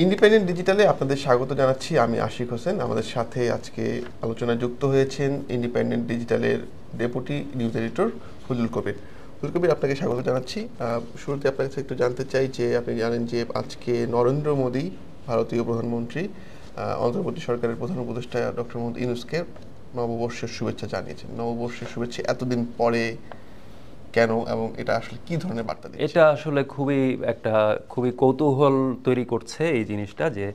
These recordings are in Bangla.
ইন্ডিপেন্ডেন্ট ডিজিটালে আপনাদের স্বাগত জানাচ্ছি। আমি আশিক হোসেন। আমাদের সাথে আজকে আলোচনায় যুক্ত হয়েছেন ইন্ডিপেন্ডেন্ট ডিজিটালের deputy news editor Fazlul Kabir. Fazlul Kabir, আপনাকে স্বাগত জানাচ্ছি। শুরুতে আপনার কাছে একটু জানতে চাই যে আপনি জানেন যে আজকে নরেন্দ্র মোদী, ভারতীয় প্রধানমন্ত্রী, অন্তর্বর্তী সরকারের প্রধান উপদেষ্টা ডক্টর মোহাম্মদ ইউনূসকে নববর্ষের শুভেচ্ছা জানিয়েছেন। নববর্ষের শুভেচ্ছা এতদিন পরে কেন, এবং এটা আসলে কি ধরনের বার্তা দিচ্ছে? এটা আসলে খুবই কৌতূহল তৈরি করছে এই জিনিসটা যে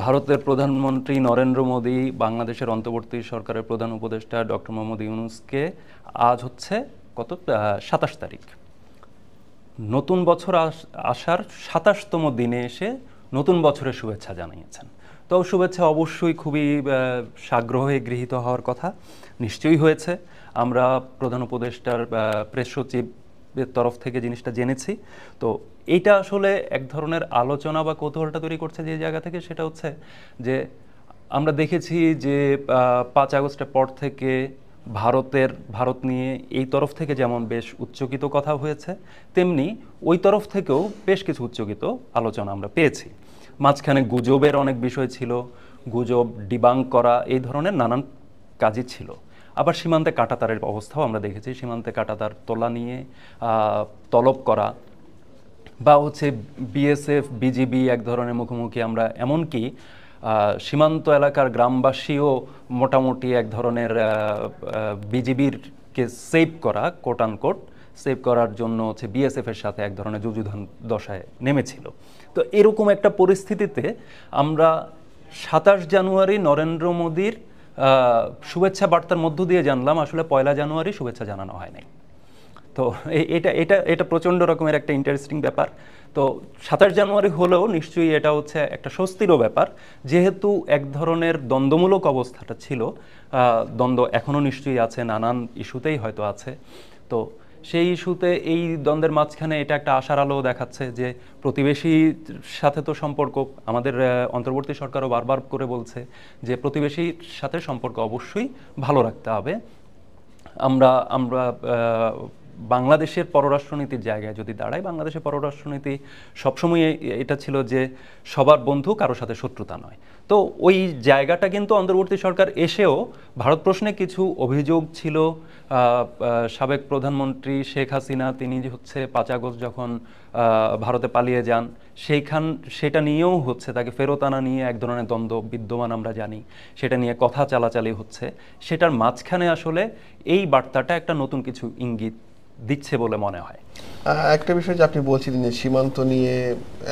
ভারতের প্রধানমন্ত্রী নরেন্দ্র মোদী বাংলাদেশের অন্তর্বর্তী সরকারের প্রধান উপদেষ্টা ডক্টর মোহাম্মদ ইউনূসকে আজ হচ্ছে 27 তারিখ, নতুন বছর আসার 27তম দিনে এসে নতুন বছরের শুভেচ্ছা জানিয়েছেন। তো শুভেচ্ছা অবশ্যই খুবই সাগ্রহে গৃহীত হওয়ার কথা, নিশ্চয়ই হয়েছে। আমরা প্রধান উপদেষ্টার প্রেস সচিবের তরফ থেকে জিনিসটা জেনেছি। তো এইটা আসলে এক ধরনের আলোচনা বা কৌতূহলটা তৈরি করছে যে জায়গা থেকে, সেটা হচ্ছে যে আমরা দেখেছি যে 5 আগস্টের পর থেকে ভারত নিয়ে এই তরফ থেকে যেমন বেশ উচ্চকিত কথা হয়েছে, তেমনি ওই তরফ থেকেও বেশ কিছু উচ্চকিত আলোচনা আমরা পেয়েছি। মাঝখানে গুজবের অনেক বিষয় ছিল, গুজব ডিবাঙ্ক করা, এই ধরনের নানান কাজই ছিল। আবার সীমান্তে কাঁটাতারের অবস্থাও আমরা দেখেছি, সীমান্তে কাঁটাতার তোলা নিয়ে তলব করা, বা হচ্ছে বিএসএফ বিজিবি এক ধরনের মুখোমুখি আমরা, এমনকি সীমান্ত এলাকার গ্রামবাসীও মোটামুটি এক ধরনের বিজিবিরকে সেভ করা, কোট আনকোট সেভ করার জন্য হচ্ছে বিএসএফের সাথে এক ধরনের যুযুধান দশায় নেমেছিল। তো এরকম একটা পরিস্থিতিতে আমরা 27 জানুয়ারি নরেন্দ্র মোদীর শুভেচ্ছা বার্তার মধ্য দিয়ে জানলাম আসলে 1 জানুয়ারি শুভেচ্ছা জানানো হয়নি। তো এটা এটা এটা প্রচণ্ড রকমের একটা ইন্টারেস্টিং ব্যাপার। তো 27 জানুয়ারি হলেও নিশ্চয়ই এটা হচ্ছে একটা স্বস্তিরও ব্যাপার, যেহেতু এক ধরনের দ্বন্দ্বমূলক অবস্থাটা ছিল। দ্বন্দ্ব এখনও নিশ্চয়ই আছে, নানান ইস্যুতেই হয়তো আছে। তো সেই ইস্যুতে এই দ্বন্দ্বের মাঝখানে এটা একটা আশার আলো দেখাচ্ছে যে প্রতিবেশীর সাথে তো সম্পর্ক, আমাদের অন্তর্বর্তী সরকারও বারবার করে বলছে যে প্রতিবেশীর সাথে সম্পর্ক অবশ্যই ভালো রাখতে হবে। আমরা আমরা বাংলাদেশের পররাষ্ট্রনীতির জায়গায় যদি দাঁড়াই, বাংলাদেশের পররাষ্ট্রনীতি সবসময় এটা ছিল যে সবার বন্ধু, কারো সাথে শত্রুতা নয়। তো ওই জায়গাটা কিন্তু অন্তর্বর্তী সরকার এসেও ভারত প্রশ্নে কিছু অভিযোগ ছিল। সাবেক প্রধানমন্ত্রী শেখ হাসিনা, তিনি হচ্ছে 5 আগস্ট যখন ভারতে পালিয়ে যান, সেটা নিয়েও হচ্ছে তাকে ফেরত আনা নিয়ে এক ধরনের দ্বন্দ্ব বিদ্যমান আমরা জানি, সেটা নিয়ে কথা চালাচালি হচ্ছে। সেটার মাঝখানে আসলে এই বার্তাটা একটা নতুন কিছু ইঙ্গিত দিচ্ছে বলে মনে হয়। একটা বিষয় যে আপনি বলছিলেন যে সীমান্ত নিয়ে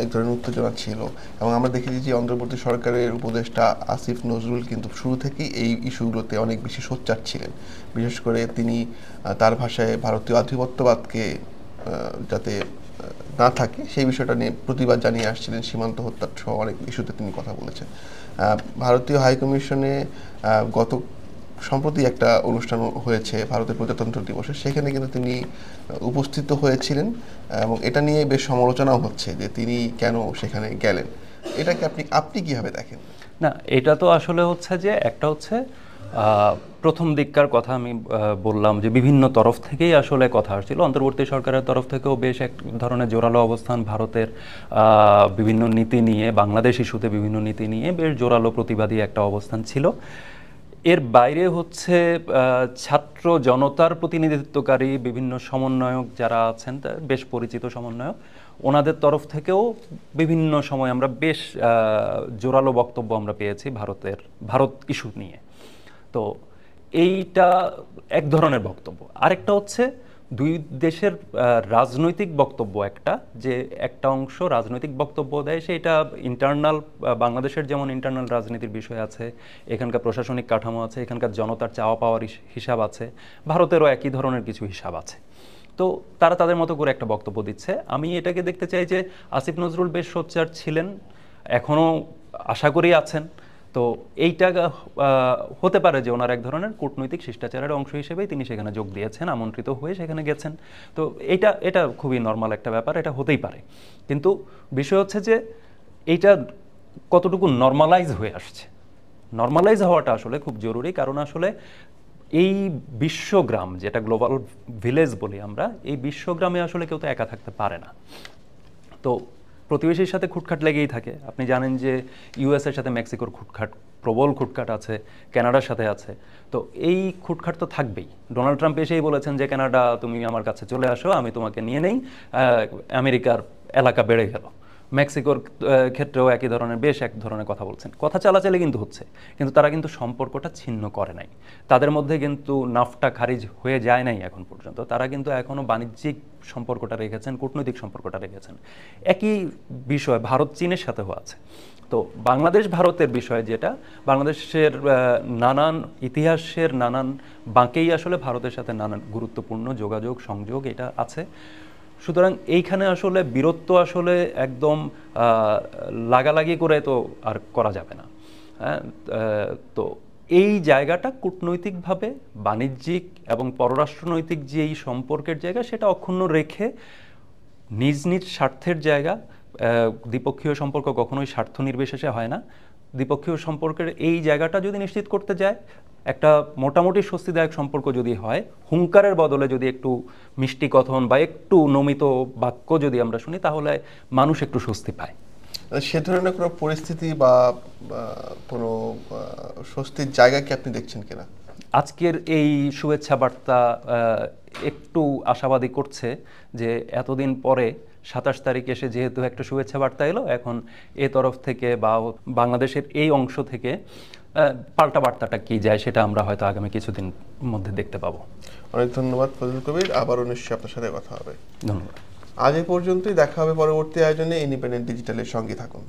এক ধরনের উত্তেজনা ছিল, এবং আমরা দেখেছি যে অন্তর্বর্তী সরকারের উপদেষ্টা আসিফ নজরুল কিন্তু শুরু থেকেই এই ইস্যুগুলোতে অনেক বেশি সোচ্চার ছিলেন। বিশেষ করে তিনি তার ভাষায় ভারতীয় আধিপত্যবাদকে যাতে না থাকে সেই বিষয়টা নিয়ে প্রতিবাদ জানিয়ে আসছিলেন। সীমান্ত হত্যা সহ অনেক ইস্যুতে তিনি কথা বলেছেন। ভারতীয় হাইকমিশনে গত সম্প্রতি একটা অনুষ্ঠান হয়েছে ভারতের প্রজাতন্ত্র দিবসে, সেখানে কিন্তু তিনি উপস্থিত হয়েছিলেন, এবং এটা নিয়ে বেশ সমালোচনাও হচ্ছে যে তিনি কেন সেখানে গেলেন। এটাকে আপনি কিভাবে দেখেন? না, এটা তো আসলে হচ্ছে যে একটা হচ্ছে প্রথম দিককার কথা আমি বললাম যে বিভিন্ন তরফ থেকেই আসলে কথা আসছিল। অন্তর্বর্তী সরকারের তরফ থেকেও বেশ এক ধরনের জোরালো অবস্থান, ভারতের বিভিন্ন নীতি নিয়ে, বাংলাদেশ ইস্যুতে বিভিন্ন নীতি নিয়ে বেশ জোরালো প্রতিবাদী একটা অবস্থান ছিল। এর বাইরে হচ্ছে ছাত্র জনতার প্রতিনিধিত্বকারী বিভিন্ন সমন্বয়ক যারা আছেন, বেশ পরিচিত সমন্বয়ক, ওনাদের তরফ থেকেও বিভিন্ন সময় আমরা বেশ জোরালো বক্তব্য আমরা পেয়েছি ভারত ইস্যু নিয়ে। তো এইটা এক ধরনের বক্তব্য। আরেকটা হচ্ছে দুই দেশের রাজনৈতিক বক্তব্য, একটা অংশ রাজনৈতিক বক্তব্য দেয়, সেটা ইন্টারনাল, বাংলাদেশের যেমন ইন্টারনাল রাজনীতির বিষয় আছে, এখানকার প্রশাসনিক কাঠামো আছে, এখানকার জনতার চাওয়া পাওয়ার হিসাব আছে, ভারতেরও একই ধরনের কিছু হিসাব আছে। তো তারা তাদের মতো করে একটা বক্তব্য দিচ্ছে। আমি এটাকে দেখতে চাই যে আসিফ নজরুল বেশ সোচ্চার ছিলেন, এখনও আশা করি আছেন। তো এইটা হতে পারে যে ওনার এক ধরনের কূটনৈতিক শিষ্টাচারের অংশ হিসেবেই তিনি সেখানে যোগ দিয়েছেন, আমন্ত্রিত হয়ে সেখানে গেছেন। তো এটা খুবই নর্মাল একটা ব্যাপার, এটা হতেই পারে। কিন্তু বিষয় হচ্ছে যে এইটা কতটুকু নর্মালাইজ হয়ে আসছে। নর্মালাইজ হওয়াটা আসলে খুব জরুরি, কারণ আসলে এই বিশ্বগ্রাম, যেটা গ্লোবাল ভিলেজ বলি আমরা, এই বিশ্বগ্রামে আসলে কেউ তো একা থাকতে পারে না। তো প্রতিবেশীর সাথে খুটখাট লেগেই থাকে। আপনি জানেন যে ইউএসের সাথে মেক্সিকোর খুটখাট, প্রবল খুটখাট আছে, কানাডার সাথে আছে। তো এই খুটখাট তো থাকবেই। ডোনাল্ড ট্রাম্প এসেই বলেছেন যে কানাডা তুমি আমার কাছে চলে আসো, আমি তোমাকে নিয়ে নেই, আমেরিকার এলাকা বেড়ে গেল। মেক্সিকোর ক্ষেত্রেও একই ধরনের বেশ এক ধরনের কথা বলছেন। কথা চালাচালি কিন্তু হচ্ছে, কিন্তু তারা কিন্তু সম্পর্কটা ছিন্ন করে নাই। তাদের মধ্যে কিন্তু নাফটা খারিজ হয়ে যায় নাই এখন পর্যন্ত। তারা কিন্তু এখনও বাণিজ্যিক সম্পর্কটা রেখেছেন, কূটনৈতিক সম্পর্কটা রেখেছেন। একই বিষয় ভারত চীনের সাথেও আছে। তো বাংলাদেশ ভারতের বিষয় যেটা, বাংলাদেশের নানান ইতিহাসের নানান বাঁকেই আসলে ভারতের সাথে নানান গুরুত্বপূর্ণ যোগাযোগ সংযোগ এটা আছে। সুতরাং এইখানে আসলে বীরত্ব আসলে একদম লাগালাগি করে তো আর করা যাবে না। হ্যাঁ, তো এই জায়গাটা কূটনৈতিকভাবে বাণিজ্যিক এবং পররাষ্ট্রনৈতিক যে এই সম্পর্কের জায়গা সেটা অক্ষুণ্ণ রেখে নিজ নিজ স্বার্থের জায়গা, দ্বিপক্ষীয় সম্পর্ক কখনোই স্বার্থ নির্বিশেষে হয় না। দ্বিপক্ষীয় সম্পর্কের এই জায়গাটা যদি নিশ্চিত করতে যায়, একটা মোটামুটি স্বস্তিদায়ক সম্পর্ক যদি হয়, হুঙ্কারের বদলে যদি একটু মিষ্টি কথন বা একটু নমিত বাক্য যদি আমরা শুনি, তাহলে মানুষ একটু স্বস্তি পায়। সে ধরনের কোনো পরিস্থিতি বা কোনো স্বস্তির জায়গা কি আপনি দেখছেন কিনা? আজকের এই শুভেচ্ছা বার্তা একটু আশাবাদী করছে যে এতদিন পরে 27 তারিখ এসে যেহেতু একটা শুভেচ্ছা বার্তা এলো, এখন এ তরফ থেকে বা বাংলাদেশের এই অংশ থেকে পাল্টা বার্তাটা কি যায় সেটা আমরা হয়তো আগামী কিছুদিন মধ্যে দেখতে পাবো। অনেক ধন্যবাদ ফজলুল কবির, আবারও নিশ্চয়ই আপনার সাথে কথা হবে। ধন্যবাদ। আজ এই পর্যন্তই, দেখা হবে পরবর্তী আয়োজনে। ইন্ডিপেন্ডেন্ট ডিজিটালের সঙ্গে থাকুন।